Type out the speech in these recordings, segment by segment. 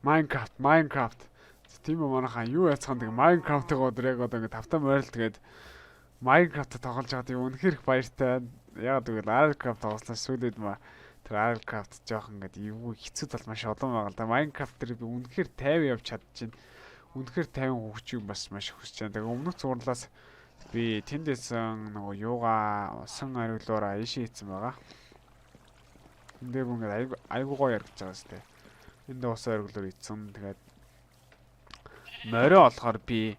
Minecraft. Тийм үү манайхаа юу яцхан тэг Minecraft-ыг одоо яг одоо ингээд тавтан морил тэгээд Minecraft тоглож байгаа тийм үнэхээр их баяртай. Яг тэгвэл Minecraft тоглосноо сүүлийн маа тэр Minecraft жоох ингээд юу хэцүү тал маш олон байгаа л да. Minecraft дээр би үнэхээр 50 явж чадчихээн. Үнэхээр 50 хөгжиж бас маш хүсэж байна. Тэгээ өмнөх зурлаас би тэндээсэн нөгөө юугаа усан ариглуураа ийшээ хийсэн байгаа. Энд дээр ингээд айгуу гоё яригдж байгаа сте. Энд усан ариглуур ийцэн тэгээд морио болохоор би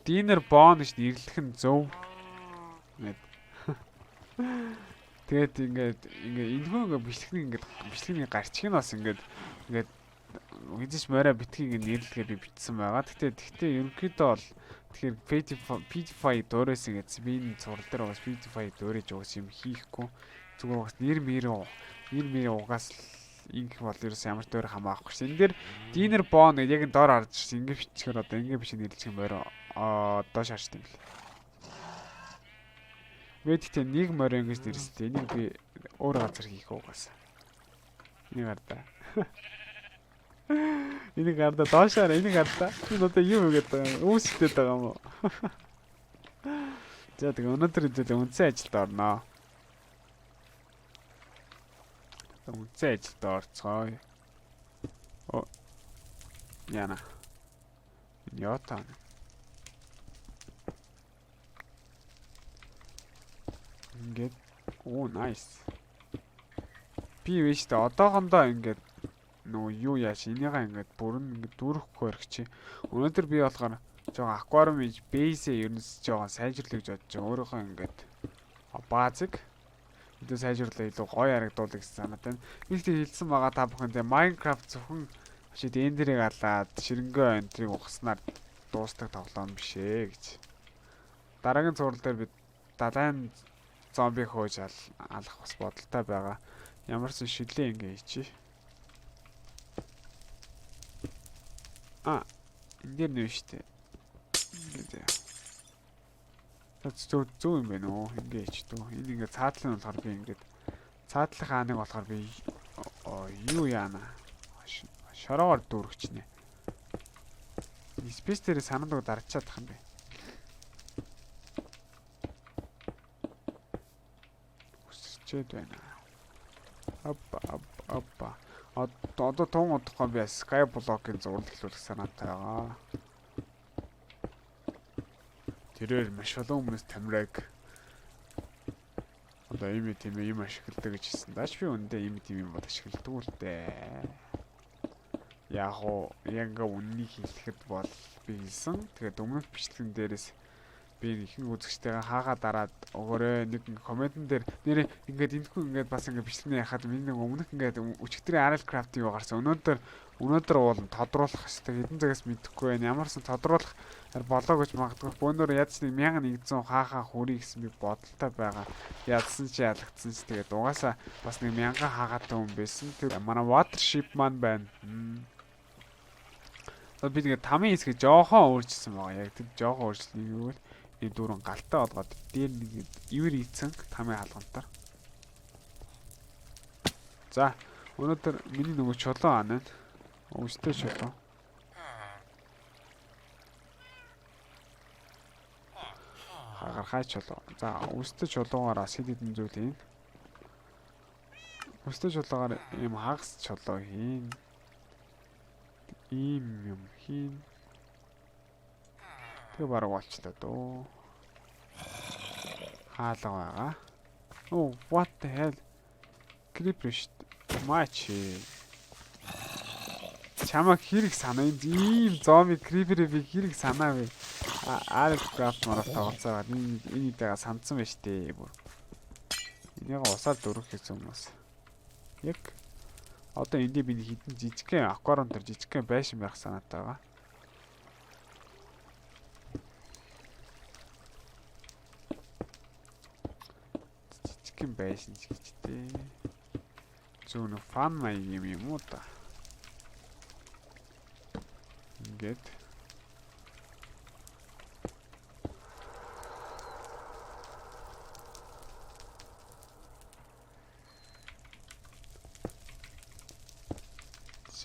Динер Бон гэж нэрлэх нь зөв. Тэгээд ингээд энэхүү ингээд бичлэгний гарчиг нь бас ингээд хэзээ ч морой битгий ингээд нэрлэгээ би бичсэн байгаа. Гэхдээ ерөнхийдөө бол тэгэхээр Petify дуурайсан гэсэн би энэ зураг дээр бас Petify дуурайж уус юм хийхгүй. Зүгээр бас нэр мэрийн угаас л ингэх бол ерөөс ямар ч өөр хамаахгүй шээ. Энэ дээр Diner Bone яг энэ доор харж ирсэн. Ингээ бичгээр одоо ингээ биш нэрлэх юм байна. Доош харж тийм л. Мэдээ нэг морь ингэж нэрсэлтэй. Энийг би өөр газар хийх угаасаа. Энийг гардаа. Энийг гардаа доошоор энийг гардаа. Энэ одоо юу гэдэг байгаа юм? Үүсэлтэй байгаа юм уу? За тэгээ өнөөдөр үндсэн ажилд орноо. Үндсэн ажилд орцгоё. О. Яна. Яатаа. Ингээд nice. Би вэштэй одоохондоо ингээд нөгөө юу яаш энийгаа ингээд бүрэн ингээд дүүрэхгүй өрчих чи. Өнөөдөр би болохоор жоо аквариум бейсээ ерөнс жоо сайжруулах гэж бодож байгаа. Өөрөөхөө ингээд баазыг илүү сайжруулах илүү гоё харагдуулах гэсэн санаад байна. Би тэг хэлсэн байгаа та бүхэнд Minecraft зөвхөн шид эндэрийг алаад ширэнгөө энтрийг ухснаар дуустдаг тоглоом биш ээ гэж. Дараагийн зураг дээр би далайн зомби хөөж алах бас бодолтой байгаа. Ямарсан шилээ ингээ хийчих. Энэ дээр нэ штэ. Ингээ. Зөв юм байна уу? Ингээ хийчихв. Энэ ингээ цаадлын болохоор би ингээ цаадлын хааныг болохоор би юу яана. Шороогоор дүүргэж нэ. Space дээр санааг дарж чадах юм бэ. Усчээд байна. Апа. Одоо тун удахгүй би Skyblock-ийн зураг хэлүүлэх санаатай байгаа. Тэрээр маш олон хүмүүс тамираг одоо ийм ашигладаг гэж хэлсэн. Дааш би үндэ ийм бод ашигладаг үл дээ. Яг үннийг хэлэхэд бол би хэлсэн. Тэгээд өмнөх бичлэгэн дээрээс би ихэнх үзэгчтэйгээ хаагаа дараад өгөөрэй. Нэг комментэн дээр нэр ингээд энэхүү ингээд бас ингээд бичлэгнээ яхад миний нэг өмнөх ингээд өчигдрийн Aral Craft юу гарсан. Өнөөдөр уулын тодруулах хэвчээ хэдэн цагаас мэдэхгүй байна. Ямарсан тодруулах болоо гэж магадгүй. Бөөнөр ядч нэг 1100 хаахаа хүрий гэсэн би бодолтой байгаа. Ядсан чи ялагдсан ч тэгээд угаасаа бас нэг 1000 хаагаатай хүн байсан. Тэр манай Watership маань байна. Би тэгээд тамийн хэсгээ жоохон өөрчилсөн байгаа. Яг тэр жоохон өөрчлөлт юу вэ? Нэг дөрөв галтаа болгоод дээр нэг ивэр ийцэн тамийн хаалгантаар. За, өнөөдөр миний нөгөө чулуун ана. Өвчтэй чулуун. Хагархай чулуу. За, өвчтэй чулуугаараа сэдэдэн зүйл ийн. Өвчтэй чулуугаар ийм хагас чулуу хийн. Ийм юм хийн. Тэгээ бараг болчлоо дөө. Хаалга байгаа. Oh, what the hell? Creeper shit. Мачи. Чамаа хэрэг санаа ийм зомби creeper-ийг би хэрэг санаа вэ? Aral Craft мараа тоглоцоо. Энийг дэга сандсан байж тээ бүр. Энийг усаар дөрөх гэсэн хүмүүс. Яг одоо энд би хитэн жижигхэн аквариум дээр жижигхэн байшин байх санаатай байгаа. Жижигхэн байшин ч гэжтэй. Зүүн фан маяг юм уу та? Ингээд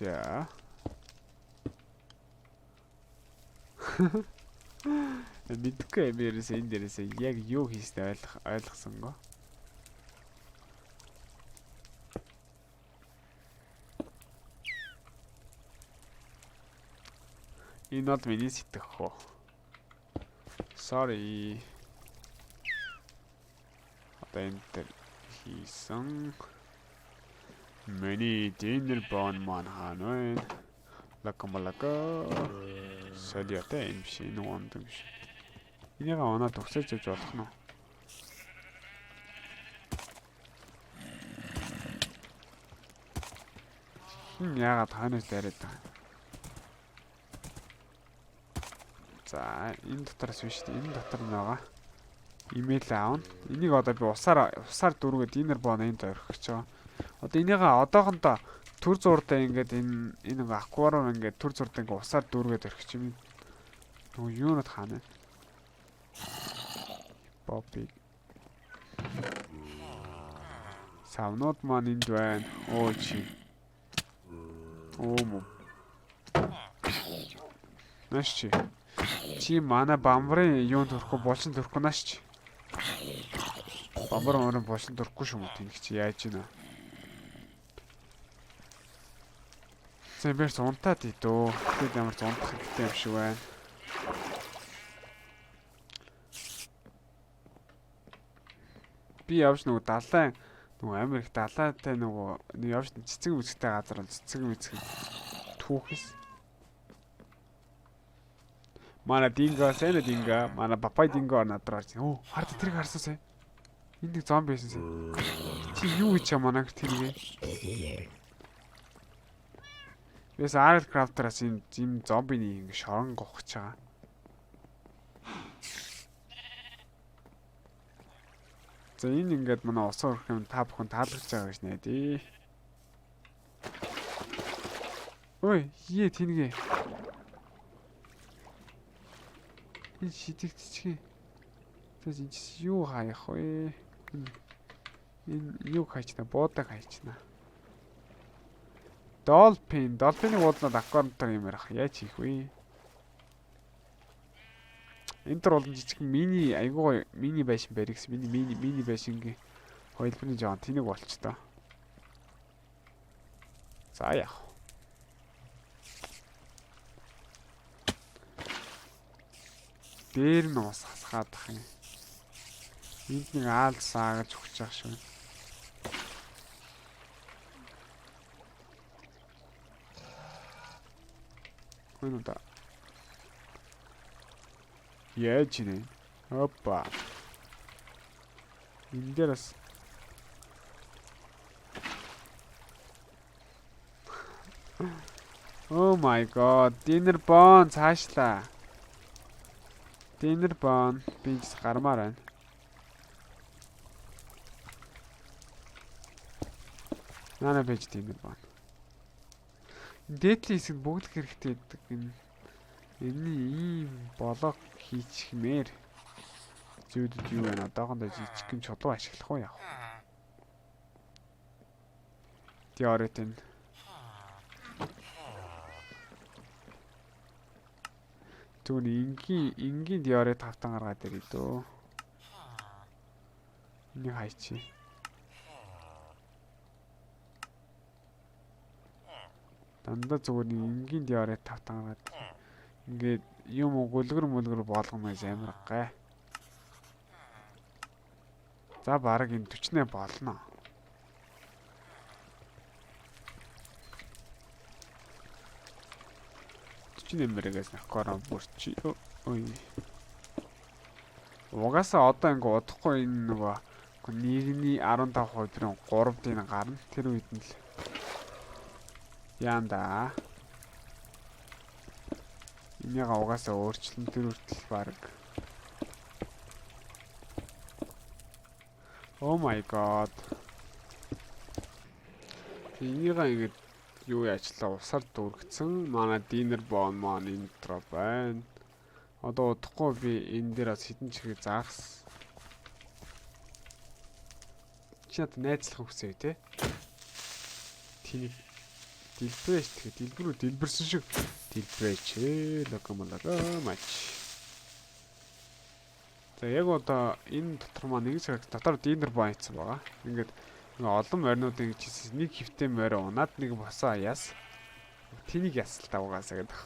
за Мэдгүй юм ерөөсөө энэ дээрээсээ яг юу хийснэ ойлгосонго. Энэ бол миний сэтгэх хөө. Sorry. Одоо энэ дээр хийсэн. Миний dinner bone маань хаана вэ? Лакамалака. Солиотой юм шиг нэг онд юм шиг. Энийг оноод төгсөж явж болох нь. Яагаад ханаас яриад байгаа. За энэ дотроос биш дээ. Энэ дотор нь байгаа. Имэйл аавна. Энийг одоо би усаар дүүргээд dinner bone энд орхиж байгаа. Одоо энийгээ одоохондоо төр зурдаа ингээд энэ аквариум ингээд төр зурдаа ингээд усаар дүүргээд орхиж юм. Нөгөө юунод хаана вэ? Бобби. Савнууд маань энд байна. Оо чи. Оо мо. Наш чи. Чи манай бамбарын юунд төрөхгүй булчин төрөхгүй нааш чи. Бамбар орон булчин төрөхгүй шүү мө тэнэг чи яаж гинэ. Зэмбэр зунтаад идөө. Тэгэд ямар зунтах хэрэгтэй юм шиг байна. Би явж нөгөө далайн нөгөө Америк далайтай нөгөө явж цэцэг мүцэгтэй газар бол цэцэг мүцэг түүхээс. Манай динго, сэна динго, манай папай динго надад орж. Оо, хард тэрийг харсан сая. Энд нэг зомби байсан сая. Чи юу гэж манайг тэргээ? Яс Арл Крафтераас энэ зомбины ингэ шорон гохож байгаа. За энэ ингээд манай усаар өрөх юм та бүхэн таалагдж байгаа гэж найдаа. Ой, хие тэнгээ. Энэ шидэгдчихээ. Тэс юу хаях вэ? Энэ юу хайчна? Буудаг хайчна. Долфин уудлаад аквариумтар юм ярах. Яаж хийх вэ? Энэ төр болон жижиг мини айгуу мини байшин барь гэсэн. Мини байшингийн хойлборны жоон тэнэг болчтой. За яах. Дээр нь ус хасгаад ах юм. Энд нэг аал саагаж өгч явах шүү. Хөнөдө. Яаж нэ? Опа. Энэ дээрс. Oh my god, dinner bone цаашлаа. Dinner bone бинс гармаар байна. Нана бэж dinner bone. Дээдлийн хэсэг бүгд хэрэгтэй гэдэг энэ ийм болог хийчихмээр зүйдэд юу байна одоохондоо жижиг юм чулуу ашиглах уу яах вэ? Теоретэн түүний энгийн диорет тавтан гаргаад ирээ дөө. Энийг хайчи. Дандаа зүгээр энгийн диорет тавтан гаргаад ингээд юм гүлгэр болгоно гэж амар гай. За баг энэ 40-нэ болно. Нэмэрэгээс аквариум бүрчи. Ой. Угаасаа одоо ингээ удахгүй энэ нөгөө нийгмийн 15%-ийн 3-ын гарна. Тэр үед нь л яанда. Энийг угаасаа өөрчлөн тэр үртэл баг. Oh my god. Энийг ингээ юу яачлаа усаар дүүргэсэн. Манай dinner bone маань энэ дотор байна. Одоо удахгүй би энэ дээр бас хитэн чихээ заахс. Чи надад найзлах хүсэв те? Дэлбэрэж тэгээ дэлбэрүү дэлбэрсэн шиг дэлбэрэж локомолоо мач. За яг одоо энэ дотор маань нэг зэрэг дотор динер байцсан байгаа. Ингээд олон моринуудын чийс нэг хөвтэй морь унаад нэг босоо яс. Тэнийг яс л тавгаасаа гэдэг.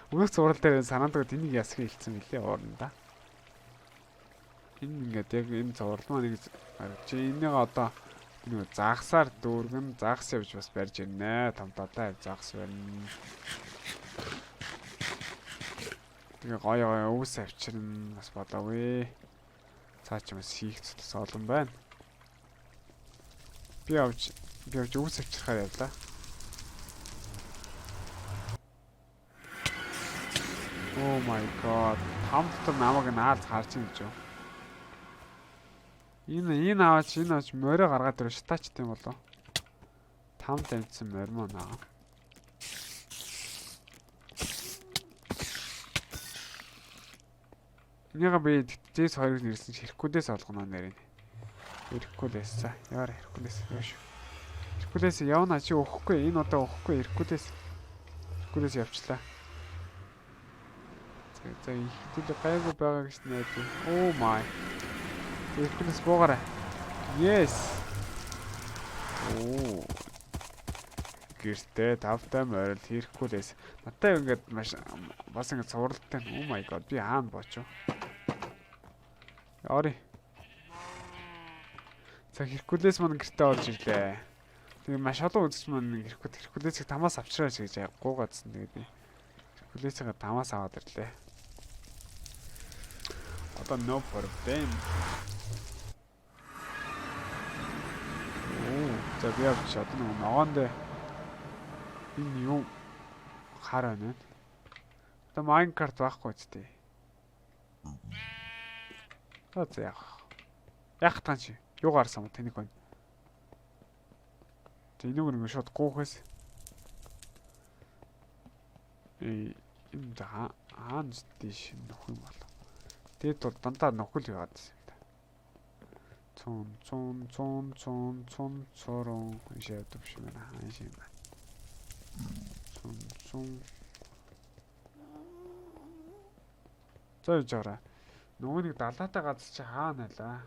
Өмнөх зураг дээр санаандаа тэнийг ясхийг хэлсэн мөлий уурна да. Энэ ингээд яг энэ зураг маань нэг чи энийг одоо нэг загсаар дүүргэн загс явж бас барьж ирнэ. Тамтаатай загс барьна. Тэгээ гоё өвс авчирна бас болоогүй. Цаа ч юмс хийх зүйлс олон байна. Би авч өвс авчирхаар явлаа. Oh my god. Хамтар намайг наалж харж юм гэж юу. Энэ аваач морио гаргаад ирв шатаач тийм болоо. Тамд амтсан морь маа. Энийг би Дэс 2-ыг нэрсэн Херкулес олгоно нэрнэ. Херкулес. Яар Херкулес яаш. Херкулес явна чи өгөхгүй. Энэ удаа өгөхгүй Херкулес. Херкулес явчлаа. За ихтэл гайгүй байгаа гэж найдаа. Oh my. Херкулес буугаарай. Yes. Оо. Гэртээ тавтай морил Херкулес. Надтай ингээд маш бас ингээд цувралтай. Oh my god би хаана боочоо. Ори. За Херкулес маань гэртээ орж ирлээ. Тэгээ маш олон үзэж маань Херкулесийг тамаас авчраач гэж гуугаадсан. Тэгээд би Херкулесийг тамаас аваад ирлээ. Одоо no problem. За би авч одоо нэг ногоонд энэ юу хараа нэ. Одоо Minecraft байхгүй ч тий. За яах. Яах тань чи? Юу гарсан юм тэнийг байна. Тэ энийг шууд гоохээс. Энэ хаан тийш нөх юм бол. Тэд бол дандаа нөхөл яваад байсан юм да. Цон цорон ишээ төвш юм аа ишээ юм. Цон зөө жара. Нөгөө нэг далаатай газар чи хаана байлаа?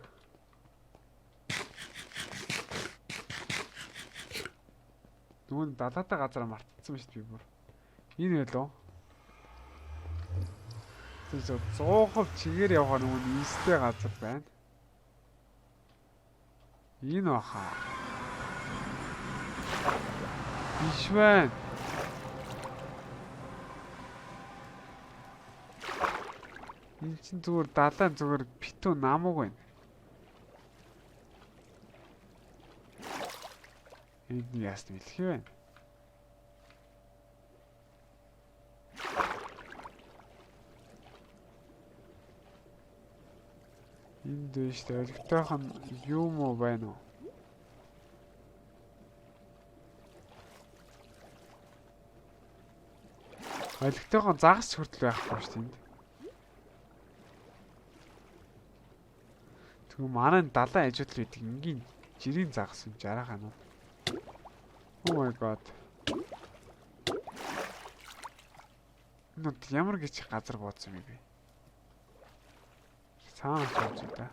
Нөгөө далаатай газар мартсан ба шүү дээ би бүр. Энэ байлоо. Зөв 100% чигээр явахаар нөгөө ийстэй газар байна. Энэ баха. Биш байна. Энэ чинь зүгээр далайн зүгээр битүү намаг байна. Энд яст мэлхий байна. Энд дэш төлөвтойхон юм уу байна уу? Олигтойхон загас хүртэл байхгүй шүү дээ. Тэгвэл манай далайн ажиутал үүдэг энгийн жирийн загас юм жарахаа нуу. Oh my god. Нүд ямар гэж газар бооцсон юм бэ? Цаана чамч та.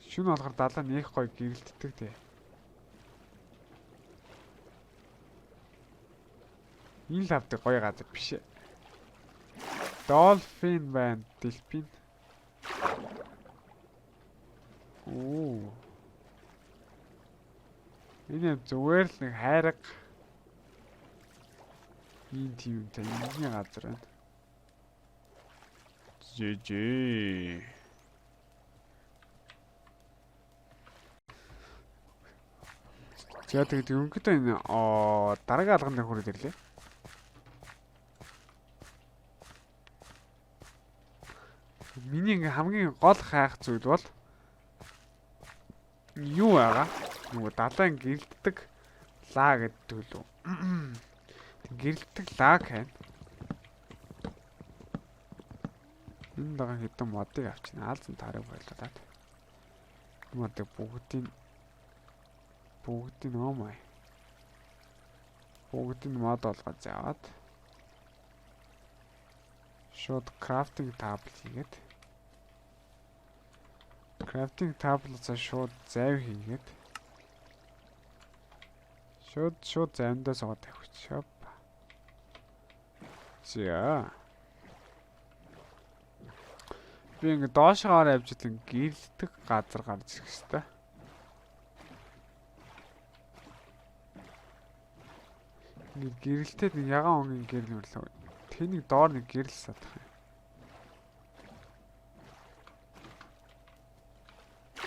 Шүн болохоор далаа нэг гоё гэрэлтдэг тий. Энэ лавдаг гоё газар биш ээ. Dolphin байна, delphin. Оо. Энэ зүгээр л нэг хайраг. Энэ тийм та энэ газар байна. Жижи. За тэгээд өнгөтэй энэ дараагийн алган дээр хүрээд ирлээ. Миний ингээ хамгийн гол хайх зүйл бол юу байгаа? Нөгөө далайн гэрэлтдэг лаа гэдэг л үү? Гэрэлтдэг лаг байна. Энэ дагаа хэдэн модыг авчина. Алзан тарыг байлуулаад. Модыг бүгдийн oh my. Бүгдийг мод болгож аваад шууд крафтинг табл хийгээд крафтинг таблаас шууд зайв хийгээд шууд завиндаа суугаад тавьчих. За. Би ингэ доошоор явж идэх гэрэлтэх газар гарч ирэх хэвээр. Ингэ гэрэлтээд нэг ягаан өнгийн гэрэл мөрлөө. Тэнийг доор нэг гэрэл садах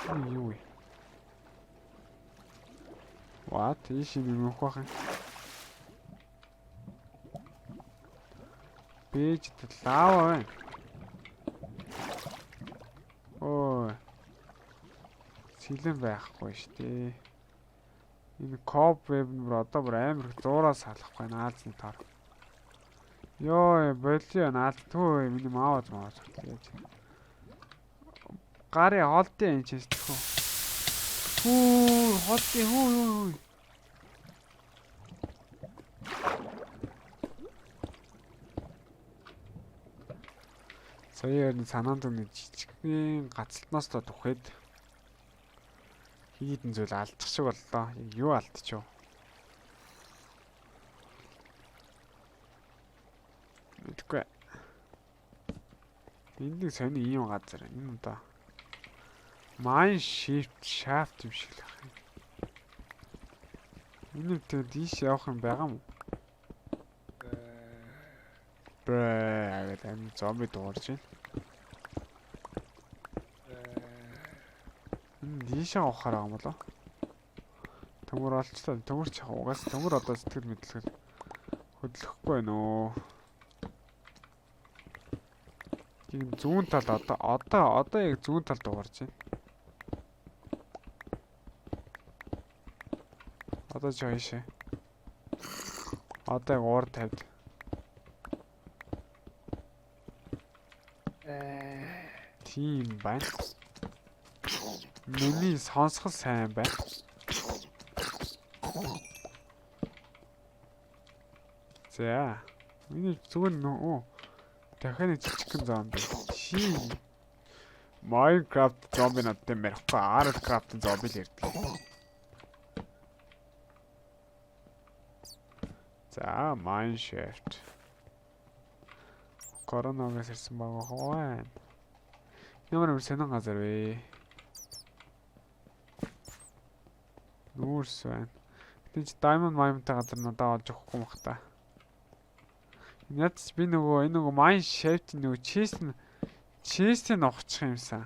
юм. Юу вэ? What? Ийш юм мөх бах юм. Бэж лава байна. Ой. Сэлэн байхгүй штэ. Энэ коп веб бүр одоо бүр амар зуураас салахгүй наалзны таар. Йоо, болио наалз төө миний маавд гэж. Гарын холдын энэ ч шүү. Хүү, холдын хүү. Сая энэ санаанд нэг жижигхэн гацалтнаас та тухайд хийдэн зүйл алдчих шиг боллоо. Юу алдчихв? Мэдгүй. Энд нэг сони ийм газар. Энэ одоо mine shift shaft юм шиг л байна. Энэ тэгээд ийш явах юм байгаа мó? Брэм зомби дуурж байна. Ийш авахаар байгаа юм болоо. Төмөр олчлаа. Төмөр ч угаас төмөр одоо сэтгэл мэдлэгээр хөдлөхгүй байна уу? Тийм зүүн талд одоо яг зүүн талд дуурж байна. Одоо ч хаашаа. Одоо яг уур тавьд. Тийм байна. Миний сонсгол сайн байна. За. Миний зүгээр нөө. Дахиад нэг жижигхэн зомби. Minecraft зомби надтай мэрэхгүй. Minecraft зомби л ярьдаг. За, Mineshaft. Коронавигоос ирсэн байгаа хоо. Ямар сонин газар вэ? Нүүрс байна. Тэгж Diamond Mine-тай газар надад олж өгөхгүй мах та. Ядч би энэ нөгөө Mineshaft нөгөө chest-ийг авчих юмсан.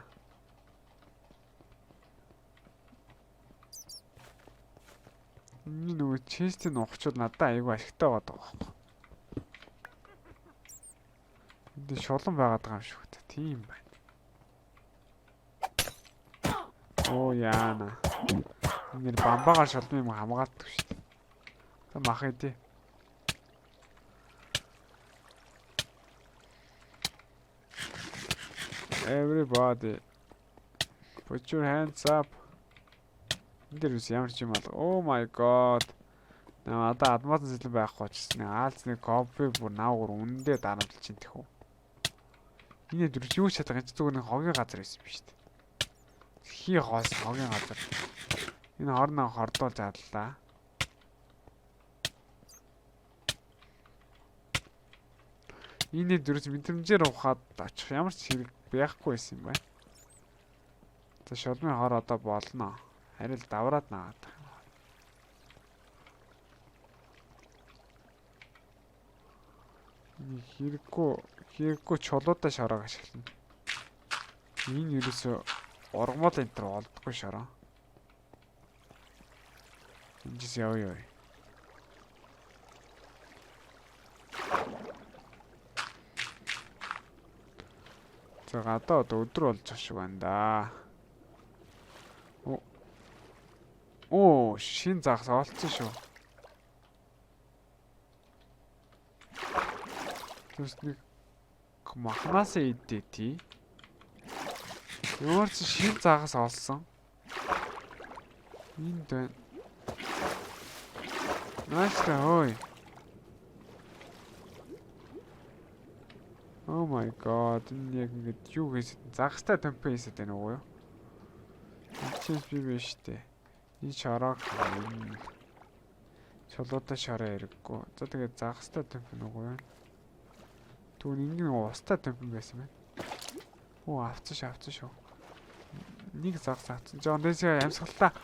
Энэ нөгөө chest-ийг авчихвал надад аягүй ашигтай байгаа байхгүй. Энд шулан байгаад байгаа юм шиг үү. Тийм байна. Оо яана. Ингээд бамбагаар шалмын юм хамгаалдаг шүү дээ. Та мах идэв. Everybody put your hands up. Энд ямар ч юм бол oh my god. Надад адмаас зэлэн байхгүй ч гэсэн аалзны кофе бүр наагур үнэндээ дарамтлж чинь тэхүү. Энэ дөрөв юу ч чадах энэ зүгээр нэг хогийн газар байсан юм шүү дээ. Хий хоос хогийн газар. Энэ хорноо хордуулж адлаа. Энэ дөрөв мэдрэмжээр ухаад очих ямар ч хэрэг байхгүй байсан юм байна. За шулмын хор одоо болно. Харин л давраад наагаад байна. Хэрэггүй чулуудаа шороог ашиглана. Энэ ерөөсөө ургамал энтер олдохгүй шороо. Эндээс явъя. За гадаа одоо өдөр болж байгаа шиг байна да. Оо, шин загас олцсон шүү. Тэс нэг махнаас идээ тий. Ямар ч шин загас олсон. Энд байна. Нааштай ой. Oh my god. Энэ яг ингээд юу хийсэ загастай темпо хийсэ тань уу юу? Чи би биш үү? Энэ шараа энэ чулуутай шараа хэрэггүй. За тэгээд загастай темпо нүггүй юу? Түүн ингээд усттай темпо байсан байна. Оо авцсан шүү. Нэг загас авцсан. Жон дэсээ амьсгалтаа.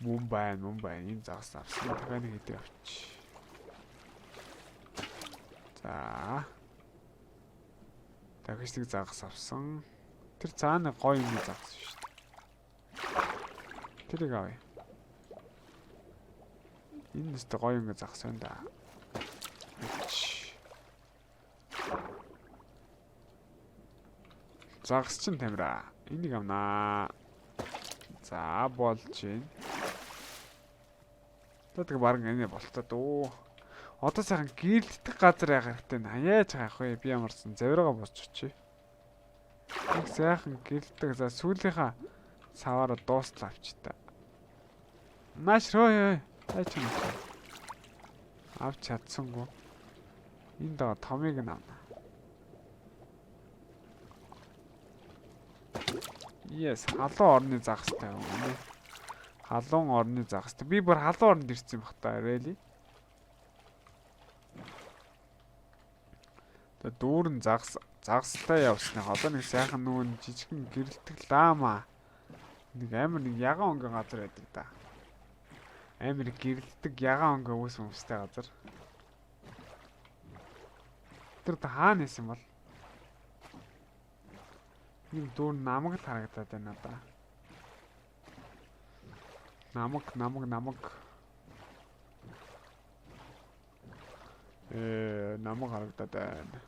Мөн байна. Энэ загас авсан. Дахиад нэг хэдий авч. За. Дахиж нэг загас авсан. Тэр цаана гоё юм загас шүү дээ. Тэрийг авъя. Энэ нэстэ гоё юм загас байна да. Загас чин тамира. Энийг авнаа. За болж байна. Тэгээд баг энэ болтоо дөө. Одоо сайхан гэрэлтэх газар яах хэрэгтэй нэ. Яаж хаах вэ? Би ямарсан завиргаа босч очие. Нэг сайхан гэрэлтэх за сүүлийнхаа саваараа дуустал авч та. Маш руу. Таач юм. Авч чадсангүй. Энд даа томыг нь авна. Yes, халуун орны загастай юм нэ. Халуун орны загастай. Би бүр халуун оронд ирсэн юм бах та. Really? Тэ дүүрэн загастай явсны одоо нэг сайхан нүүн жижигхэн гэрэлтэх лаама. Нэг амар нэг ягаан өнгө газар байдаг да. Амар гэрэлтэх ягаан өнгө өөс өмстэй газар. Тэр та хаана исэн бол? Нэг дүүр намаг л харагдаад байна да. Намаг. Намаг харагдаад байна.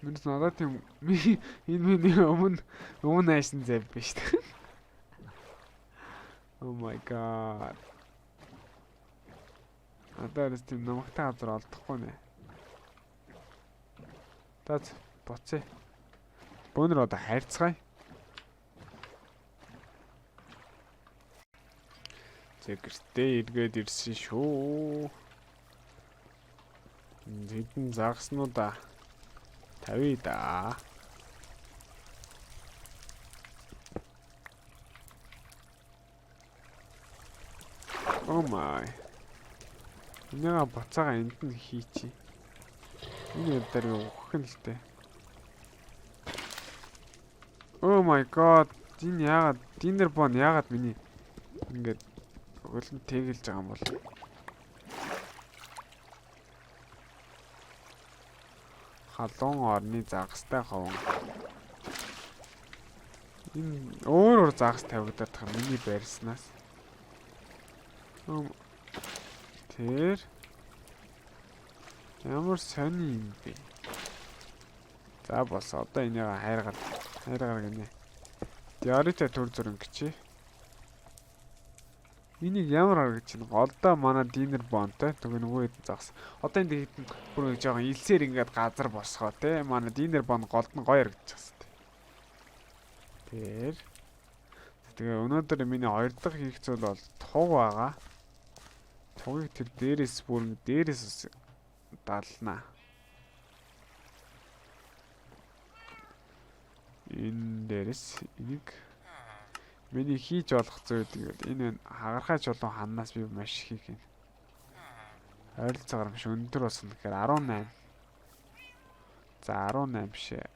Минь надад тийм энэ миний өмнө айсан зэв биш үү? Oh my god. Адаас тийм намагтай газар олдохгүй нэ. Таз боцъё. Бөөнөр одоо хайрцгаая. Зэгэртээ эргээд ирсэн шүү. Хэдэн загснуудаа тавья да. Oh my. Нэга буцаага энд нь хийчи. Энэ дээр өгөх нь л дээ. Oh my god. Энэ яагаад Dinnerbone яагаад миний ингээд хөлн тэгэлж байгаа юм бол. Халуун орны загастай ховон. Энэ өөр загас тавигдаад байгаа миний байрснаас. Тэр ямар сони юм бэ? За бос одоо энийг хайргаар гинэ. Диарита төр зүрэн гिची. Энийг ямар харагч чинь голдоо манай Dinnerbone-тай тэгээ нөгөө хэд загас. Одоо энэ хэд бүр жоохон илсээр ингээд газар босгоо те. Манай Dinnerbone голд нь гоё харагдчихсан те. Тэгээ өнөөдөр миний хоёр дахь хийх зүйл бол туг байгаа. Тугийг тэр дээрээс дална. Энэ дээрээс энийг миний хийж болох зүйл гэдэг. Энэ хагархай чулуу ханаас би маш их хийх юм. Ойролцоогоор биш өндөр болсон гэхээр 18. За 18 биш ээ.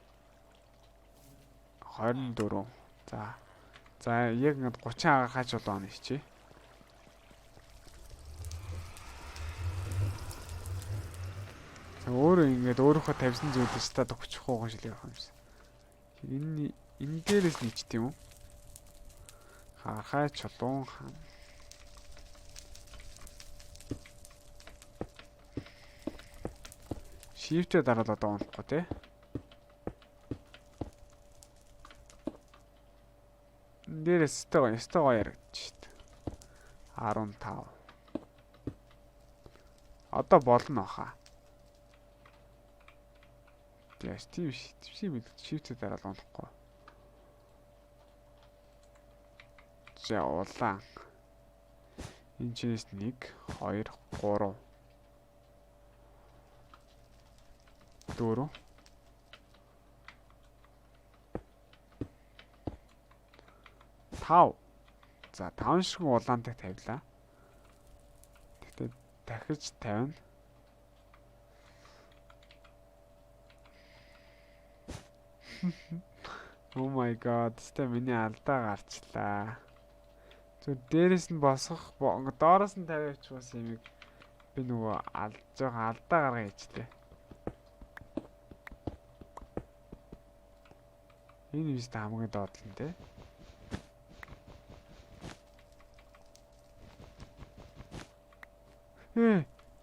24. За яг ингээд 30 хагархай чулуу хана хийчихье. Өөрөө ингээд өөрөөхөө тавьсан зүйлээс та 30 хууган шилээ авах юмсан. Энэ дээрээс нийч тийм үү? Хагархай чулуун хаан. Shift-ээр дараад одоо унахгүй тий. Дээрээс өстой гоё ярагдчих шít. 15. Одоо болно баха. Яс тийм шиг Shift-ээр дараад унахгүй. За улаан. Энэ чинээс 1 2 3 4 5. За 5 шиг улаантайг тавилаа. Тэгтээ дахиж тавина. Oh my god, тэ миний алдаа гарчлаа. Зөв дээрээс нь босгох, доороос нь тавиач бас юмыг би нөгөө алдаа гаргаа хийжтэй. Энэ юуст хамгийн доотлон те.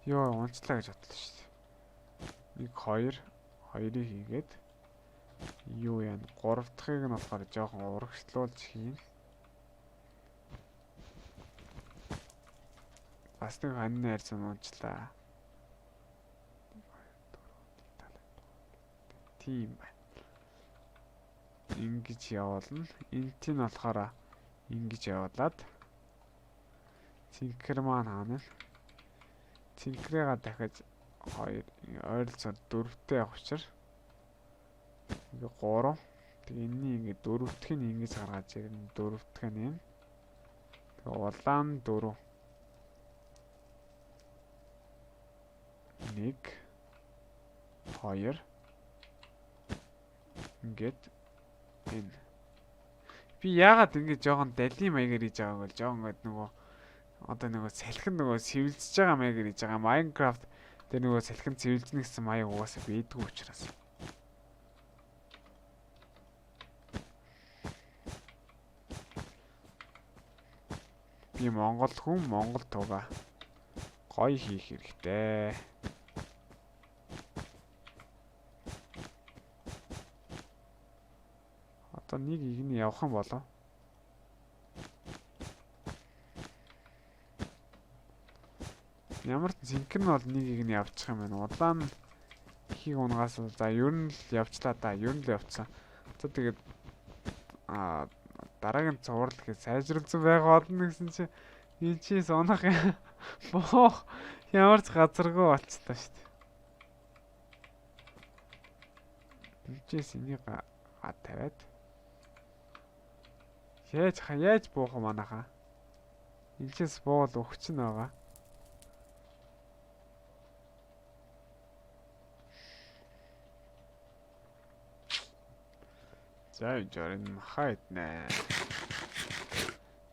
Ёо, унцлаа гэж бодлоо шүү дээ. 1 2 2-ыг хийгээд юу яа 3 дахьыг нь болохоор жоохон урагшлуулж хийн. Бас нэг хань найр цануучлаа. Тийм байна. Ингэж явуулна. Энт нь болохоор ингэж явуулаад цинкер маань хаана. Цинкрэга дахиж 2 ойролцоо 4-тэй явах учраас ингээ 3. Тэгээ энэний ингээ 4-т нь ингэж гаргаж ирнэ. 4-т нь энэ. Тэгээ улаан 4. 1 2 ингээд энэ. Би яагаад ингэ жоохон далийн маягаар хийж байгааг бол жоохон гээд нөгөө одоо нөгөө салхин нөгөө сэвэлзэж байгаа маягаар хийж байгаа. Minecraft тэр нөгөө салхин сэвэлзнэ гэсэн маяг угаасаа бийдгүй учраас. Би Монгол хүн, Монгол туга гоё хийх хэрэгтэй. Одоо нэг игний явах юм болоо. Ямар ч зинхэр нь бол нэг игний явчих юм байна. Улаан ихийг унгаас за ер нь л явчлаа да. Ер нь л явцсан. За тэгээд дараагийн цуврал гэхэд сайжруулсан байгаа болно гэсэн чи энэ чи сонох юм. Боо ямар ч газаргүй болчихлоо шүү дээ. Эцээс энийг тавиад яаж буух юм анаха. Эцээс буул өгч нь байгаа. За энэ хайд нэ.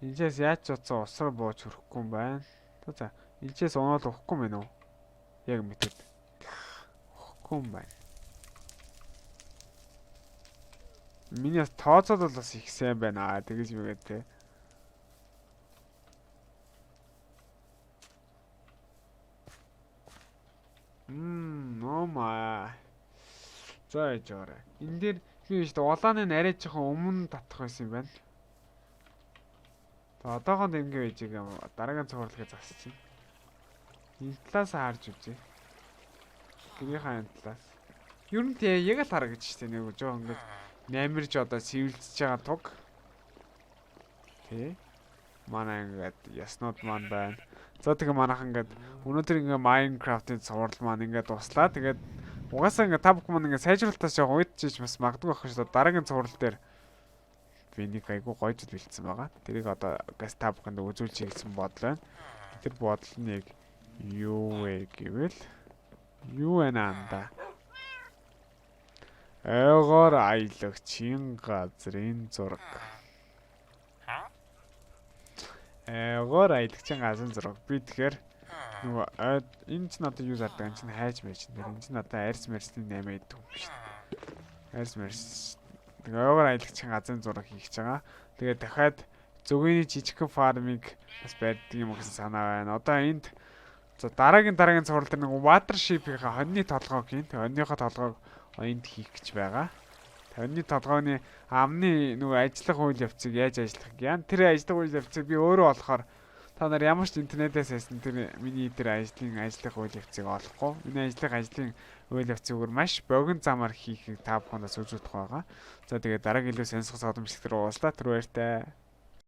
Эцээс яаж ч утсан усаар бууж хөрөхгүй юм байна. За эцээс унаал уухгүй мэн үү? Яг мэдэд. Уухгүй юм байна. Миний тооцоод бол бас их сайн байна. Тэгэж мэгээд те. Oh my. За яж байгаа. Энэ дээр би биш улааны арай жоохон өмнө татах байсан юм байна. За одоогонд ингэ байж байгаа юм. Дараагийн цувралыг засчих. Энэ талаас харж үзье. Тэрийнхээ энэ талаас. Ер нь яг л харагч штэ нэг жоо ингэ наймирж одоо сэвэлзэж байгаа туг. Тэ. Манай ингээд яснууд маань байна. За тэгээ манайхан ингээд өнөөдөр ингээ Minecraft-ийн цуврал маань ингээд дуслаа. Тэгээд угаасаа ингээ та бүхэн маань ингээ сайжруулалтаас яг уйдчих бас магадгүй байх шүү дээ. Дараагийн цуврал дээр би нэг айгу гоё зүйл бэлдсэн байгаа. Тэрийг одоо газ та бүхэнд үзүүлчих гэсэн бодол байна. Тэр бодол нь яг юу вэ гэвэл юу вэ нанда? Эгоор аялагчийн газрын зураг. Эгоор аялагчийн газрын зураг. Би тэгэхээр нөгөө энэ ч надад юу зардаг энэ ч хайж байж энэ ч надад арьс мэрсний 8 идэх юм шүү дээ. Арьс мэрс. Тэгээ эгоор аялагчийн газрын зураг хийх гэж байгаа. Тэгээ дахиад зөвгөний жижигхэн фармыг бас барьдаг юм гэсэн санаа байна. Одоо энд за дараагийн цуврал дээр нэг watership-ийн хоньны толгойг хийн. Хоньныхоо толгойг энд хийх гэж байгаа. Хоньны толгойн амны нөгөө ажиллах үйл явцыг яаж ажиллах юм. Тэр ажиллах үйл явцыг би өөрөө олохоор та нар ямар ч интернетээс хайсан тэр миний тэр ажиллах үйл явцыг олохгүй. Миний ажлын үйл явцыг өөр маш богино замаар хийхийг та бүхэндээ үзүүлэх байгаа. За тэгээд дараагийн илүү сонирхолтой содомжлог руу ууслаа. Тэр баяртай.